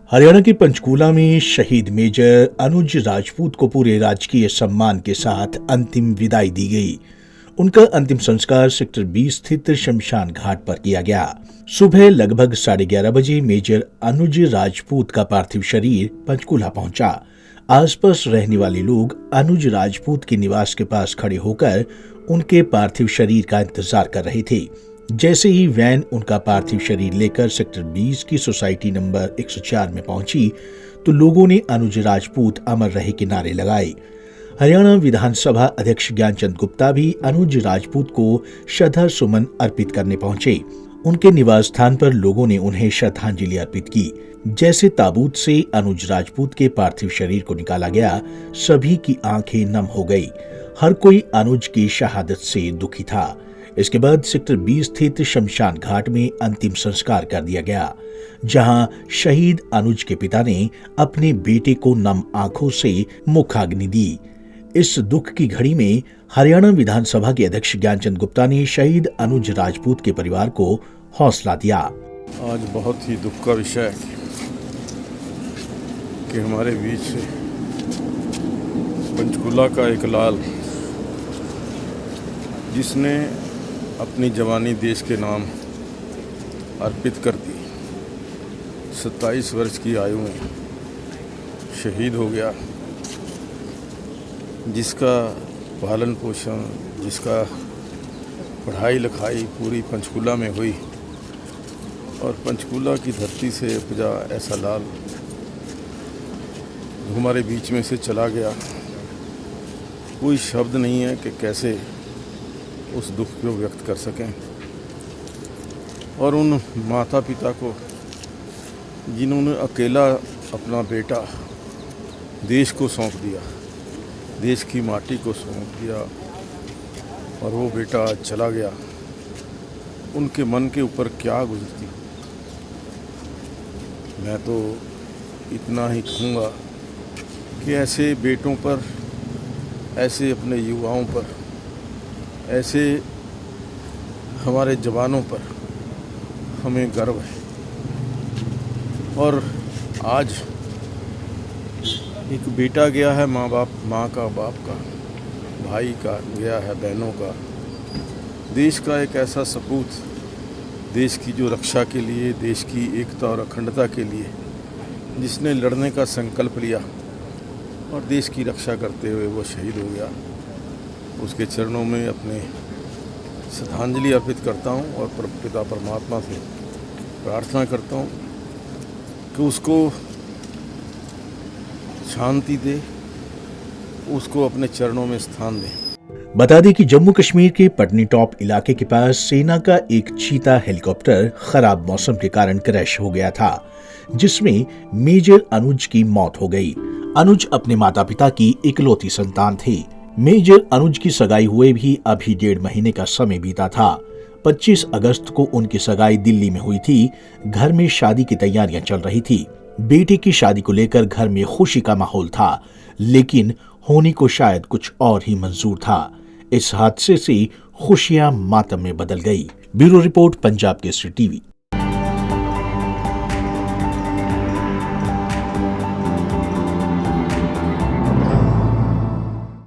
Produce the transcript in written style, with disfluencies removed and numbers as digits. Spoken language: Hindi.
हरियाणा के पंचकूला में शहीद मेजर अनुज राजपूत को पूरे राजकीय सम्मान के साथ अंतिम विदाई दी गई। उनका अंतिम संस्कार सेक्टर 20 स्थित शमशान घाट पर किया गया। सुबह लगभग 11:30 बजे मेजर अनुज राजपूत का पार्थिव शरीर पंचकूला पहुंचा। आसपास रहने वाले लोग अनुज राजपूत के निवास के पास खड़े होकर उनके पार्थिव शरीर का इंतजार कर रहे थे। जैसे ही वैन उनका पार्थिव शरीर लेकर सेक्टर 20 की सोसाइटी नंबर 104 में पहुंची तो लोगों ने अनुज राजपूत अमर रहे के नारे लगाए। हरियाणा विधानसभा अध्यक्ष ज्ञानचंद गुप्ता भी अनुज राजपूत को श्रद्धा सुमन अर्पित करने पहुंचे। उनके निवास स्थान पर लोगों ने उन्हें श्रद्धांजलि अर्पित की। जैसे ताबूत से अनुज राजपूत के पार्थिव शरीर को निकाला गया, सभी की आंखें नम हो गई। हर कोई अनुज की शहादत से दुखी था। इसके बाद सेक्टर 20 स्थित शमशान घाट में अंतिम संस्कार कर दिया गया, जहां शहीद अनुज के पिता ने अपने बेटे को नम आंखों से मुखाग्नि दी। इस दुख की घड़ी में हरियाणा विधानसभा के अध्यक्ष ज्ञानचंद गुप्ता ने शहीद अनुज राजपूत के परिवार को हौसला दिया। आज बहुत ही दुख का विषय है कि हमारे बीच से पंचकूला का एक लाल, जिसने अपनी जवानी देश के नाम अर्पित कर दी, 27 वर्ष की आयु में शहीद हो गया, जिसका पालन पोषण, जिसका पढ़ाई लिखाई पूरी पंचकूला में हुई और पंचकूला की धरती से उपजा ऐसा लाल हमारे बीच में से चला गया। कोई शब्द नहीं है कि कैसे उस दुख को व्यक्त कर सकें। और उन माता पिता को जिन्होंने अकेला अपना बेटा देश को सौंप दिया, देश की माटी को सौंप दिया और वो बेटा आज चला गया, उनके मन के ऊपर क्या गुजरती। मैं तो इतना ही कहूँगा कि ऐसे बेटों पर, ऐसे अपने युवाओं पर, ऐसे हमारे जवानों पर हमें गर्व है। और आज एक बेटा गया है, माँ का, बाप का, भाई का गया है, बहनों का, देश का एक ऐसा सपूत, देश की जो रक्षा के लिए, देश की एकता और अखंडता के लिए जिसने लड़ने का संकल्प लिया और देश की रक्षा करते हुए वो शहीद हो गया। उसके चरणों में अपने श्रद्धांजलि अर्पित करता हूँ और पिता परमात्मा से प्रार्थना करता हूँ कि उसको शांति दे, उसको अपने चरणों में स्थान दे। बता दें कि जम्मू कश्मीर के पटनी टॉप इलाके के पास सेना का एक चीता हेलीकॉप्टर खराब मौसम के कारण क्रैश हो गया था, जिसमें मेजर अनुज की मौत हो गई। अनुज अपने माता पिता की इकलौती संतान थे। मेजर अनुज की सगाई हुए भी अभी 1.5 महीने का समय बीता था। 25 अगस्त को उनकी सगाई दिल्ली में हुई थी। घर में शादी की तैयारियां चल रही थी। बेटे की शादी को लेकर घर में खुशी का माहौल था, लेकिन होने को शायद कुछ और ही मंजूर था। इस हादसे से खुशियां मातम में बदल गई। Bureau report, Punjab Kesari TV.